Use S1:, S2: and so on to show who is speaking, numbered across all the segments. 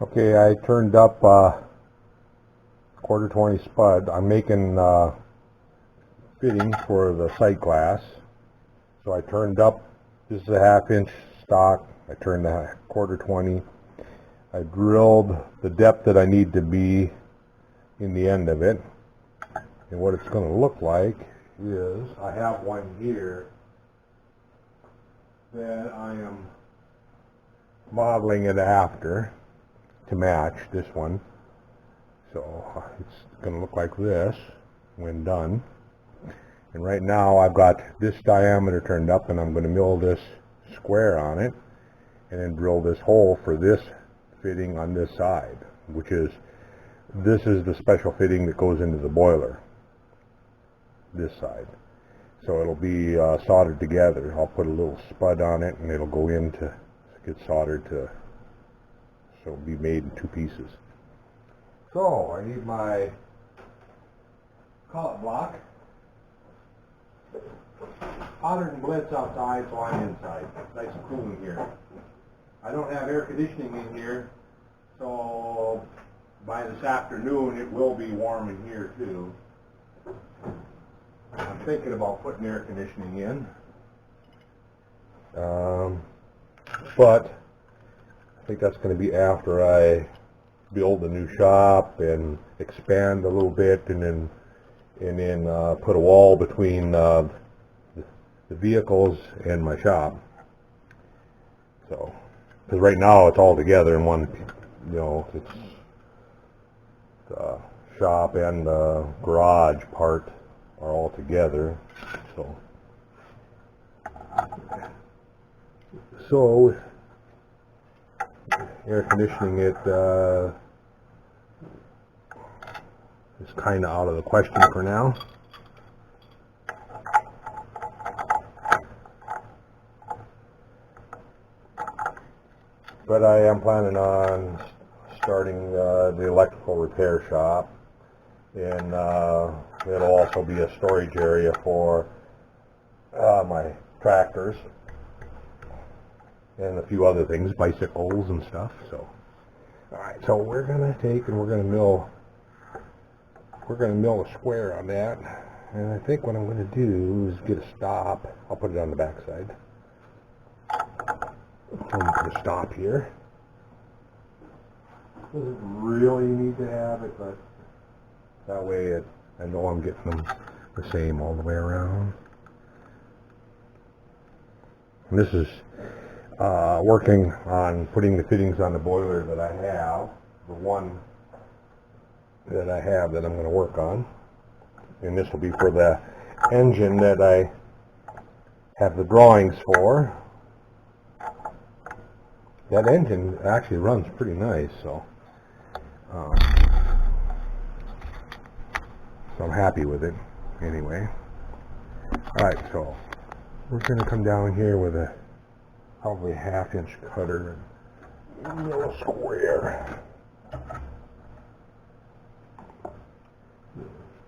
S1: Okay, I turned up quarter 20 spud. I'm making fittings for the sight glass. So I turned up, this is a 1/2 inch stock. I turned the quarter 20. I drilled the depth that I need to be in the end of it. And what it's going to look like is, I have one here that I am modeling it after to match this one. So it's going to look like this when done. And right now I've got this diameter turned up, and I'm going to mill this square on it and then drill this hole for this fitting on this side, which is, this is the special fitting that goes into the boiler, this side. So it'll be soldered together. I'll put a little spud on it and it'll go in to get soldered to, so it'll be made in 2 pieces. So I need my collet block. Hotter than blitz outside, so I'm inside. Nice and cool in here. I don't have air conditioning in here, so by this afternoon it will be warm in here too. I'm thinking about putting air conditioning in, but I think that's going to be after I build a new shop and expand a little bit, and then put a wall between the vehicles and my shop. So, because right now it's all together in one, you know, it's the shop and the garage part are all together. So air conditioning it is kind of out of the question for now. But I am planning on starting the electrical repair shop, and it'll also be a storage area for my tractors and a few other things, bicycles and stuff. So, all right, so we're gonna take and we're gonna mill a square on that, and I think what I'm gonna do is get a stop. I'll put it on the back side. I'm gonna put a stop here. Doesn't really need to have it, but that way I know I'm getting them the same all the way around. And this is working on putting the fittings on the boiler that I have, the one that I have that I'm going to work on. And this will be for the engine that I have the drawings for. That engine actually runs pretty nice, so I'm happy with it anyway. Alright, so we're going to come down here with a probably 1/2 inch cutter and mill a square.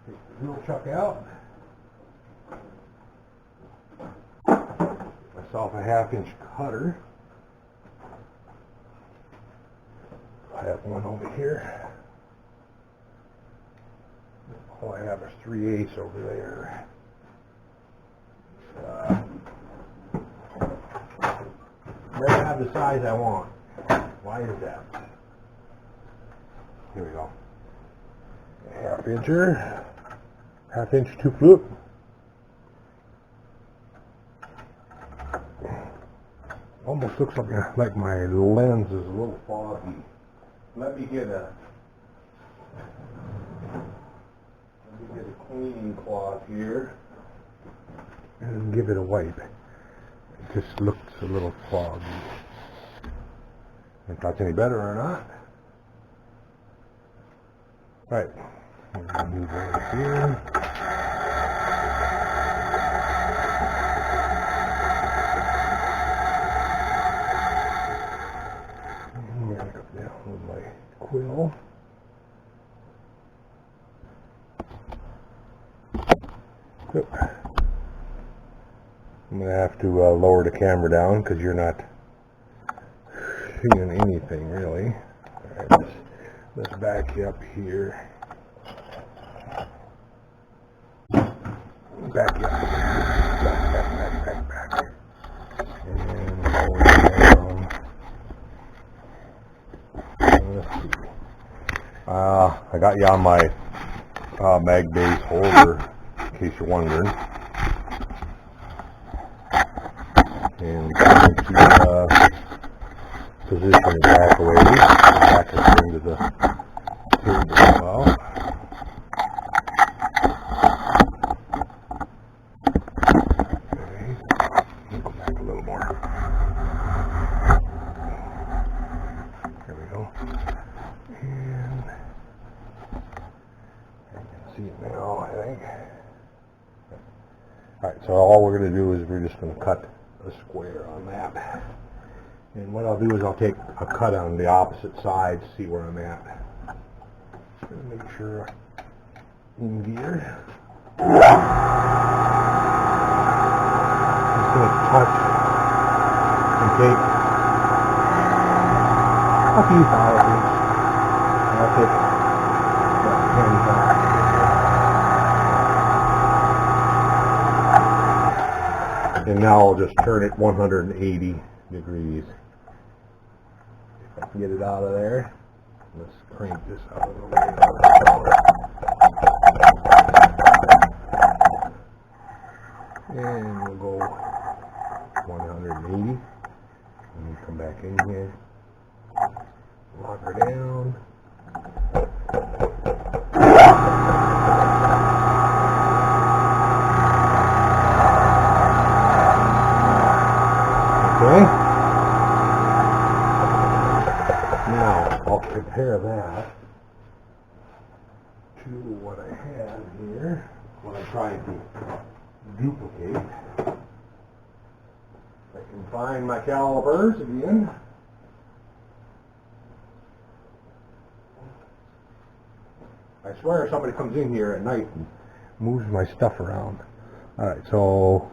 S1: Take the wheel chuck out. Myself a 1/2 inch cutter. I have one over here. All I have is 3/8 over there. May have the size I want. Why is that? Here we go. 1/2 incher, 1/2 inch 2 flute. Almost looks like my lens is a little foggy. Let me get a cleaning cloth here and give it a wipe. It just looks a little foggy. If that's any better or not. Alright, we're going to move over here. I'm going to go down with my quill. I'm going to have to lower the camera down because you're not seeing anything really. Alright, let's back you up here. Back you up. Back. And going down. Let's see. I got you on my mag base holder, in case you're wondering. And going to position it back away. Back it into the table as well. Okay. Go back a little more. There we go. And you can see it now, I think. Alright, so all we're going to do is we're just going to cut a square on that. And what I'll do is I'll take a cut on the opposite side to see where I'm at. Just going to make sure I'm in gear. Just going to touch and take a few thousandths. I'll take about 10 thousandths. And now I'll just turn it 180 degrees. If I can get it out of there. Let's crank this out of the way. And we'll go 180. And come back in here. Lock her down. Okay. Now I'll compare that to what I have here, what I'm trying to duplicate. If I can find my calipers again. I swear somebody comes in here at night and moves my stuff around. Alright, so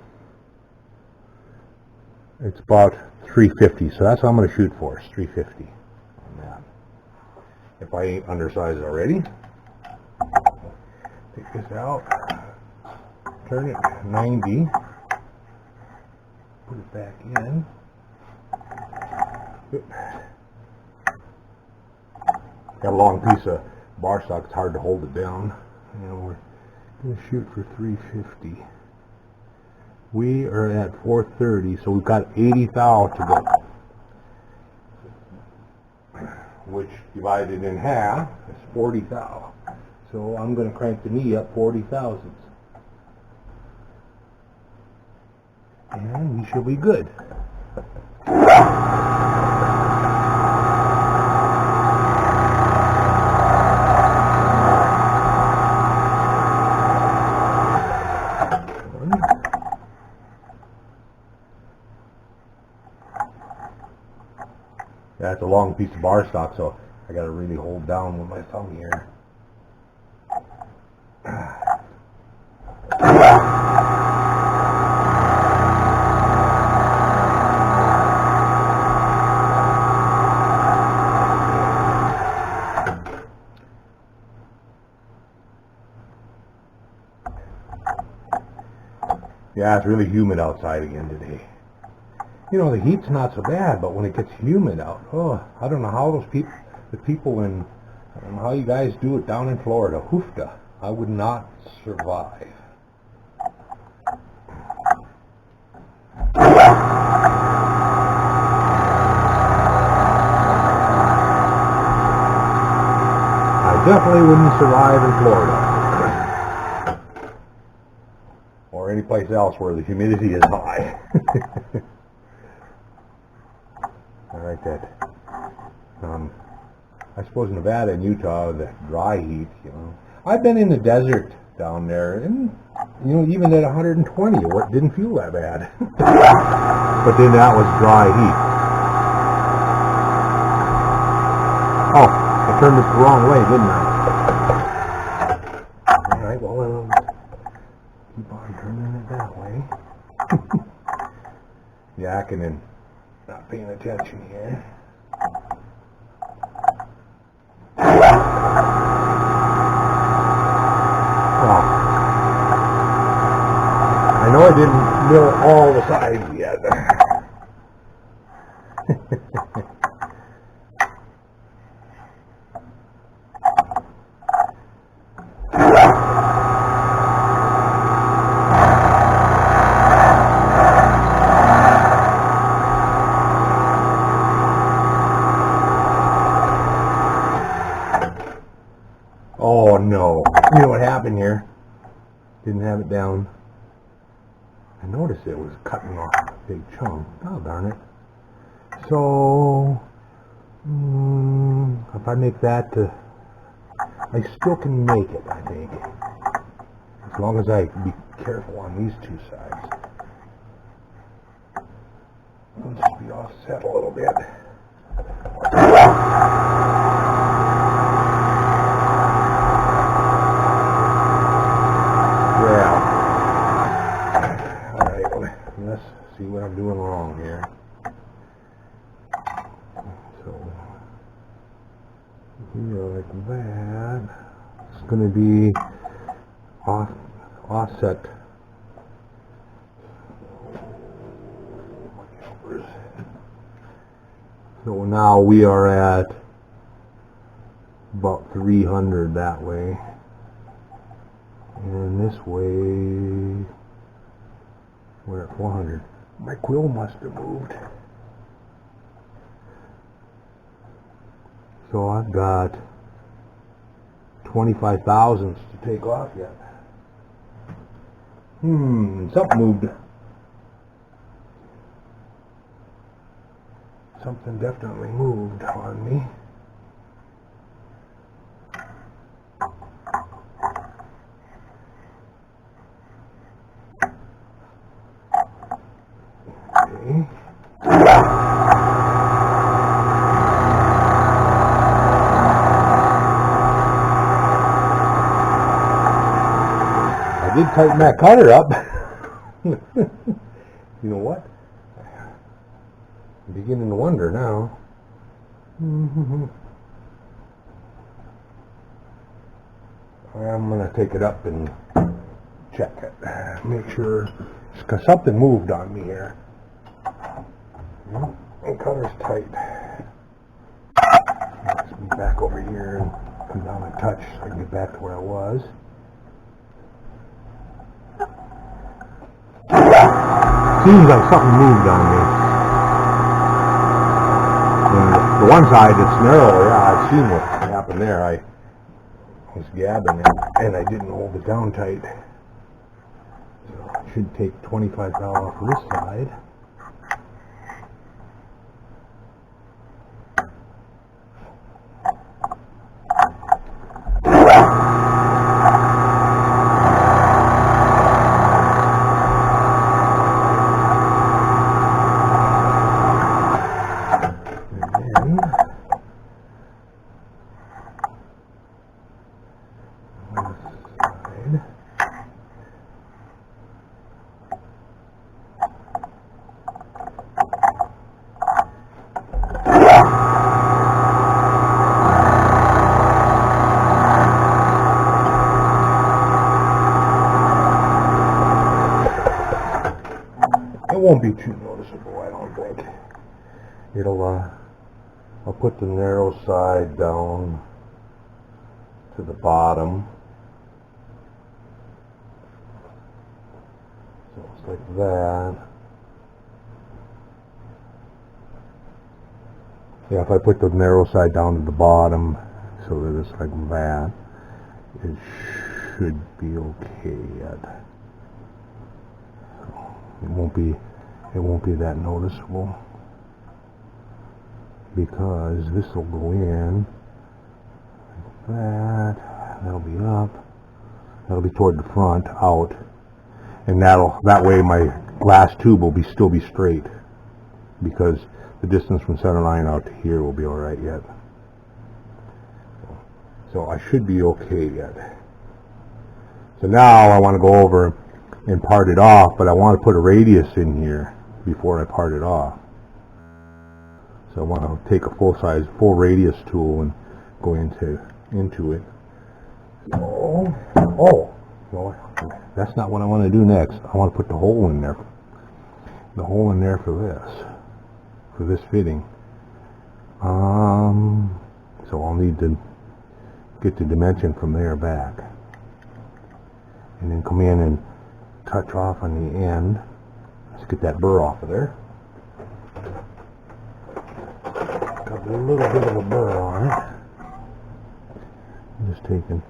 S1: it's about 350, so that's what I'm going to shoot for, is 350 on that. If I ain't undersized already, take this out, turn it 90, put it back in. Got a long piece of bar stock, it's hard to hold it down. And we're going to shoot for 350. We are at 430, so we've got 80 thou to go, which divided in half is 40 thou. So I'm going to crank the knee up 40 thousandths. And we should be good. That's a long piece of bar stock, so I got to really hold down with my thumb here. Yeah, it's really humid outside again today. You know, the heat's not so bad, but when it gets humid out, oh, I don't know how those people, I don't know how you guys do it down in Florida. Hoofda. I would not survive. I definitely wouldn't survive in Florida. Or any place else where the humidity is high. Alright, that. I suppose Nevada and Utah, the dry heat, you know. I've been in the desert down there, and, you know, even at 120, it didn't feel that bad. But then that was dry heat. Oh, I turned this the wrong way, didn't I? Alright, well, keep on turning it that way. Yakking and not paying attention here. mill all the sides yet. Oh no. You know what happened here? Didn't have it down. I noticed it was cutting off a big chunk. Oh darn it. So, if I make that I still can make it, I think. As long as I be careful on these two sides. Let's just be offset a little bit. Yeah. Alright, let's see what I'm doing wrong here. So, here like that. It's going to be offset. So now we are at about 300 that way. And this way, we're at 400. My quill must have moved. So I've got 25 thousandths to take off yet. Something moved. Something definitely moved on me. Okay. I did tighten that cutter up. You know what? I'm beginning to wonder now. I'm going to take it up and check it. Make sure, because something moved on me here. The cutter's tight. Let's be back over here and come down a touch so I can get back to where I was. Seems like something moved on me. And the one side that's narrow, yeah, I've seen what happened there. I was gabbing it and I didn't hold it down tight. So I should take 25 thou off of this side. It won't be too noticeable, I don't think. I'll put the narrow side down to the bottom. So it's like that. Yeah, if I put the narrow side down to the bottom so that it's like that, it should be okay yet. It won't be that noticeable because this will go in like that. That'll be up. That'll be toward the front, out, and that way my glass tube will still be straight because the distance from center line out to here will be all right yet. So I should be okay yet. So now I want to go over and part it off, but I want to put a radius in here before I part it off. So I want to take a full radius tool and go into it. Oh, well, that's not what I want to do next. I want to put the hole in there the hole in there for this fitting. So I'll need to get the dimension from there back, and then come in and touch off on the end. Let's get that burr off of there. Got a little bit of a burr on it. I'm just taking.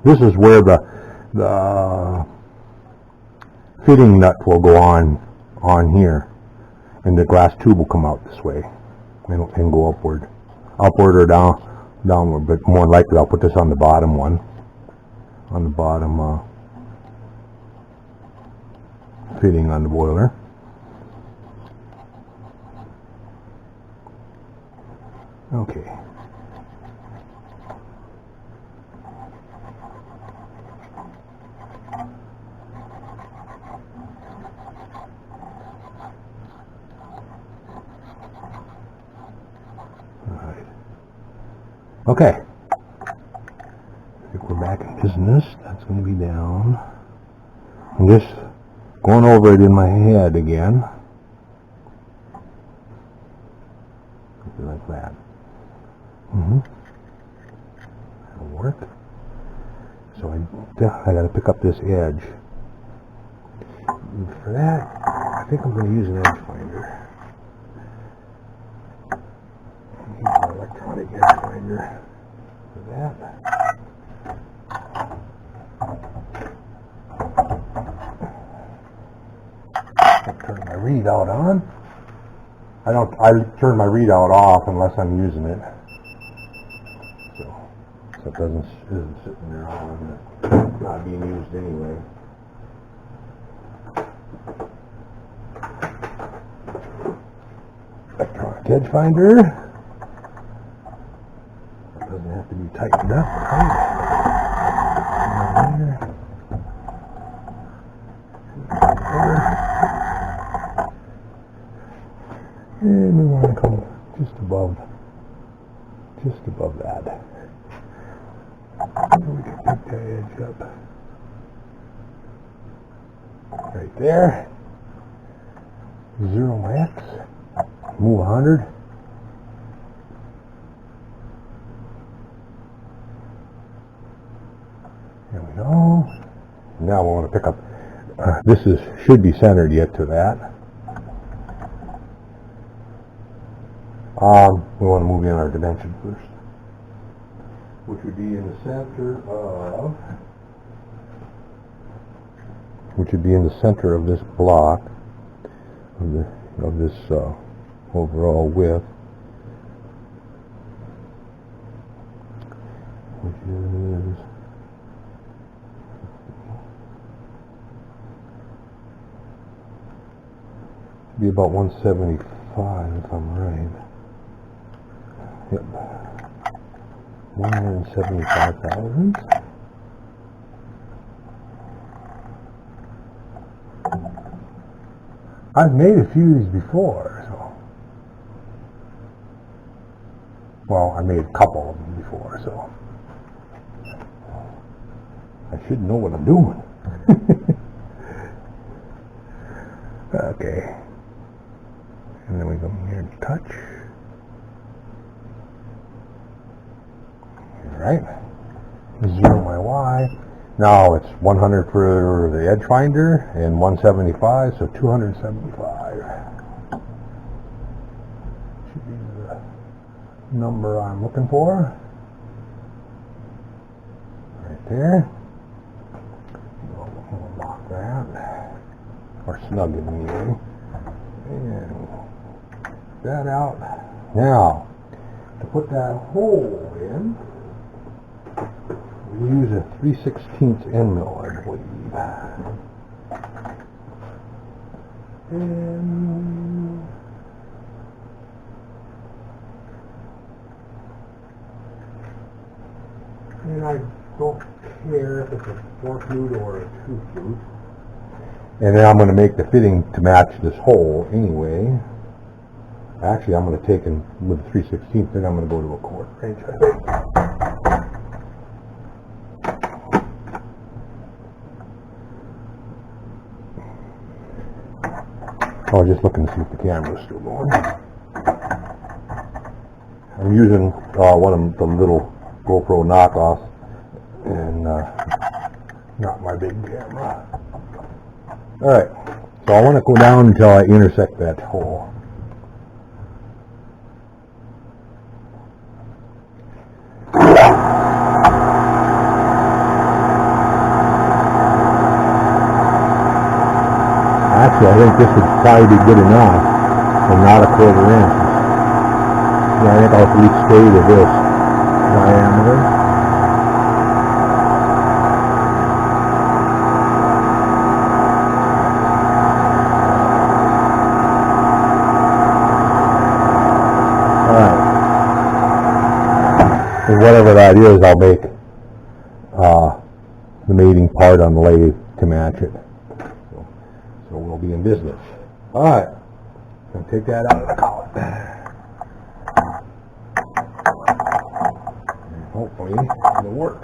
S1: This is where the fitting nut will go on here, and the glass tube will come out this way and go upward or downward. But more likely, I'll put this on the bottom one, on the bottom fitting on the boiler. Okay. Okay, I think we're back in business. That's going to be down. I'm just going over it in my head again. Like that. That'll work. So I got to pick up this edge. And for that, I think I'm going to use an edge finder. Electronic edge finder for that. I'll turn my readout on. I turn my readout off unless I'm using it. So it isn't sitting there on it, not being used anyway. Electronic edge finder. Doesn't have to be tightened up, right? And we want to come just above that. So we can pick that edge up. Right there. Zero my X. Move 100. There we go. Now we want to pick up. This should be centered yet to that. We want to move in our dimension first, which would be in the center of this block of this overall width, which is be about 175 if I'm right. Yep. 175,000. I've made a few of these before, so. Well, I made a couple of them before, so. I should know what I'm doing. Okay. And then we go here and touch. Alright. Zero my Y. Now it's 100 for the edge finder and 175, so 275. Should be the number I'm looking for. Right there. We'll lock that. Or snug it anyway. And that out. Now, to put that hole in, we use a 3/16 end mill, I believe. And I don't care if it's a 4-flute or a 2-flute. And then I'm going to make the fitting to match this hole anyway. Actually, I'm going to take and with 3/16, then I'm going to go to a 1/4 inch, I think. I was just looking to see if the camera's still going. I'm using one of the little GoPro knockoffs, and not my big camera. Alright, so I want to go down until I intersect that hole. Actually, I think this would probably be good enough, and not a 1/4 inch. Yeah, I think I'll at least stay to this diameter. Alright. And whatever that is, I'll make the mating part on the lathe to match it. So we'll be in business. Alright, going to take that out of the collet. And hopefully it'll work.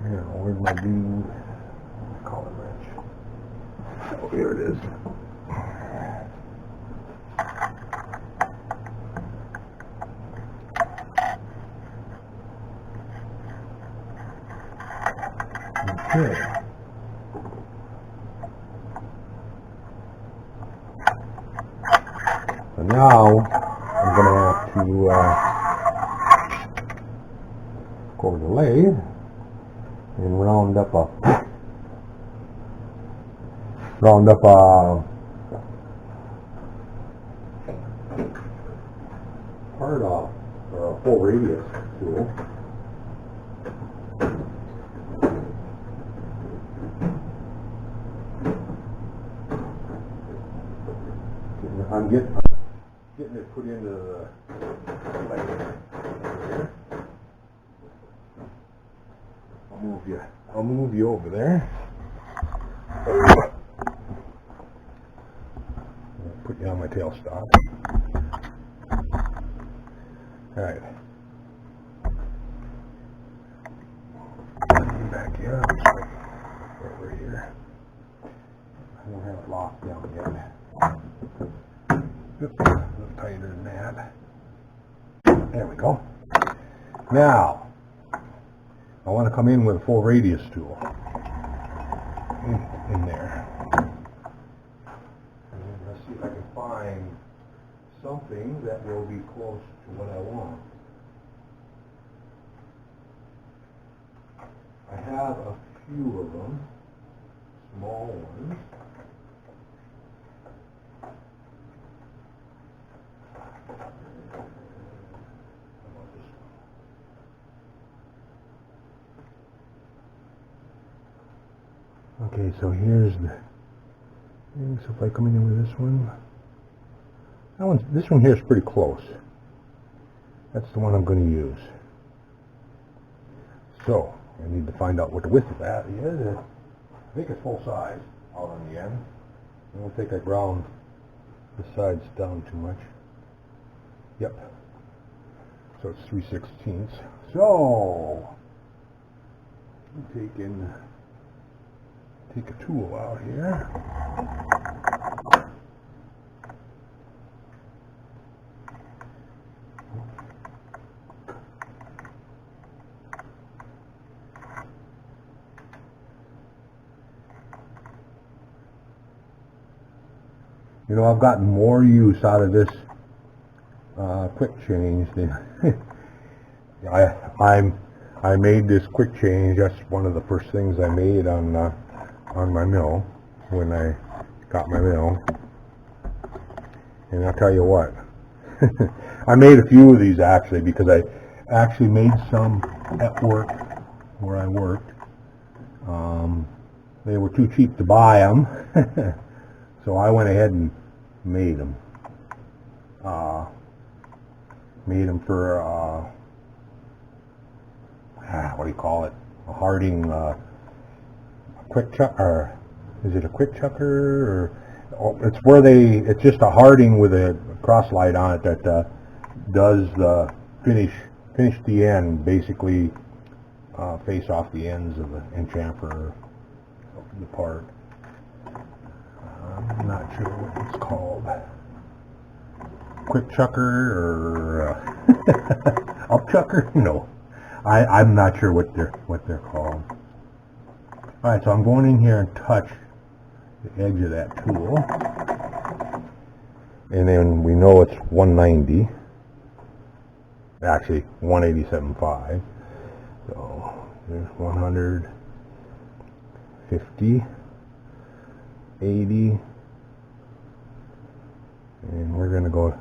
S1: Here, where's my new collet wrench? Oh, here it is. Okay. So now I'm going to have to go over the lathe and round up a part off, or a full radius tool. I'm getting it put into the lathe. I'll move you over there. I'll put you on my tailstock. Alright. Back here. Over here. I don't have it locked down yet. Oops, a little tighter than that. There we go. Now, I want to come in with a full radius tool in there. And let's see if I can find something that will be close to what I want. I have a few of them, small ones. Okay, so here's the. So if I come in with this one, this one here is pretty close. That's the one I'm going to use. So I need to find out what the width of that is. I think it's full size out on the end. I don't think I ground the sides down too much. Yep. So it's 3/16. So I'm take a tool out here. You know, I've gotten more use out of this quick change than I made this quick change. That's one of the first things I made on my mill when I got my mill. And I'll tell you what, I made a few of these actually because I actually made some at work where I worked. They were too cheap to buy them, so I went ahead and made them. Made them for what do you call it? A Harding quick chuck, or is it a quick chucker? it's where it's just a Harding with a cross light on it that does the finish the end, basically face off the ends of the end chamfer of the part. I'm not sure what it's called. Quick chucker or up chucker? No, I'm not sure what they're called. All right, so I'm going in here and touch the edge of that tool, and then we know it's 190. Actually, 187.5. So there's 100, 50, 80, and we're gonna go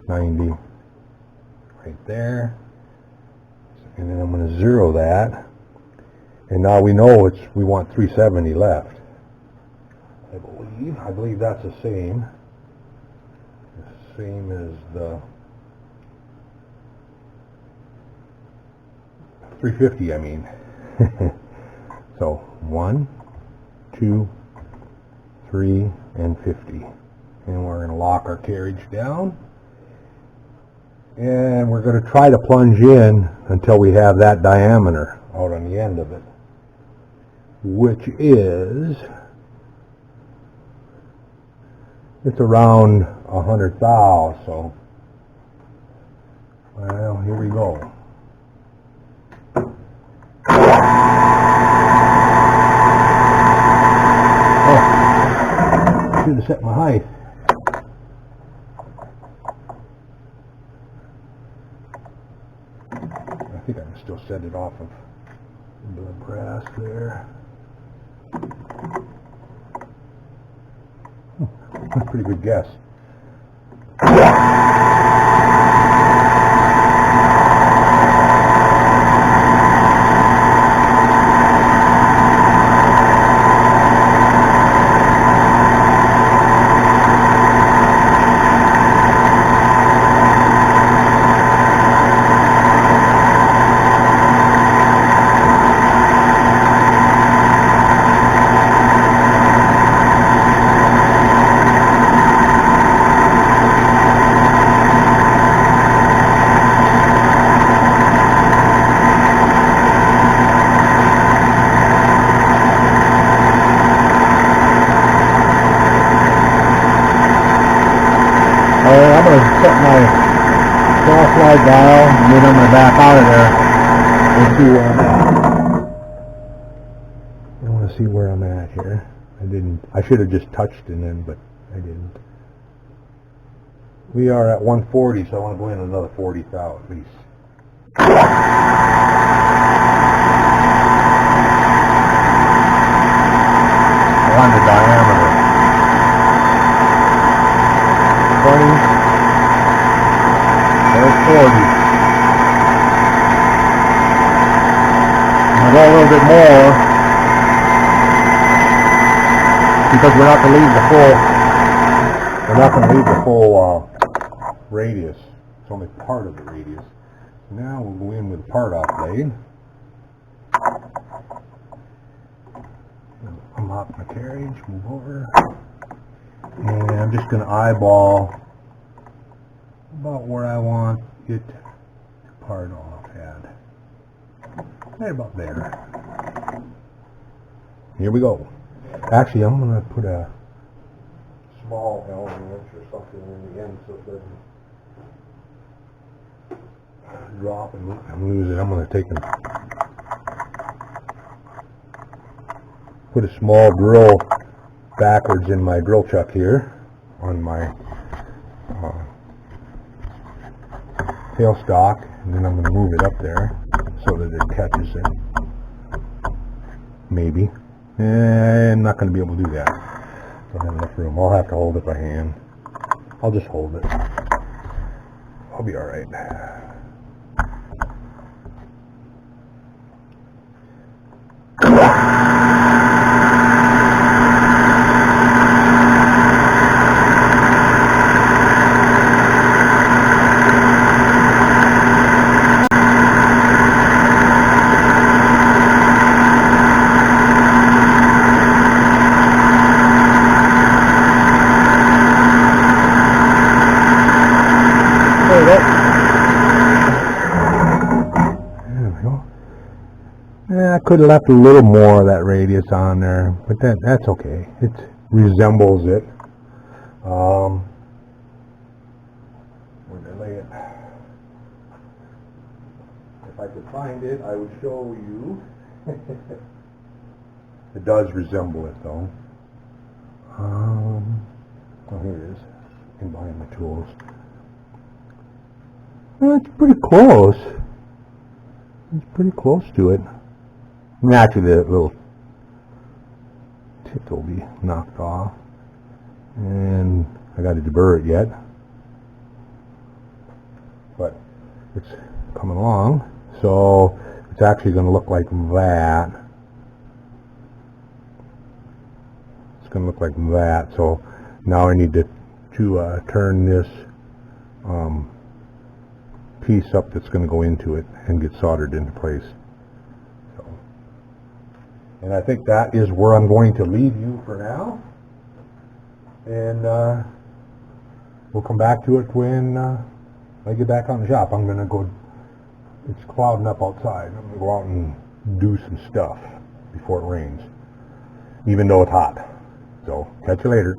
S1: 90 right there, and then I'm going to 0 that, and now we know we want 370 left. I believe that's the same as the 350, I mean. So 1, 2, 3, and 50. And we're going to lock our carriage down. And we're going to try to plunge in until we have that diameter out on the end of it, which is, it's around 100 thou, so, well, here we go. Oh, should have set my height. I think I can still set it off of the brass there. Pretty good guess. I'm going to set my cross slide dial, and then I'm going to back out of there and see where I'm at. I want to see where I'm at here. I should have just touched it in, but I didn't. We are at 140, so I want to go in another 40 thou at least. On the diameter. 20. There's 40. I'll go a little bit more because we're not going to leave the full radius. It's only part of the radius. Now we'll go in with the part off blade. Unlock my carriage, move over, and I'm just going to eyeball about where I want it to part off at. Right about there. Here we go. Actually, I'm going to put a small element or something in the end so it doesn't drop and lose it. I'm going to take and put a small drill backwards in my drill chuck here on my tailstock, and then I'm going to move it up there so that it catches it. Maybe. I'm not going to be able to do that. Don't have enough room. I'll have to hold it by hand. I'll just hold it. I'll be alright. I could have left a little more of that radius on there, but that's okay. It resembles it. Where did I lay it? If I could find it, I would show you. It does resemble it, though. Oh, here it is. In behind my tools. Well, it's pretty close. It's pretty close to it. And actually, the little tip will be knocked off. And I got to deburr it yet. But it's coming along. So it's actually going to look like that. It's going to look like that. So now I need to turn this piece up that's going to go into it and get soldered into place. So, and I think that is where I'm going to leave you for now. And we'll come back to it when I get back on the shop. I'm going to go, it's clouding up outside. I'm going to go out and do some stuff before it rains, even though it's hot. So, catch you later.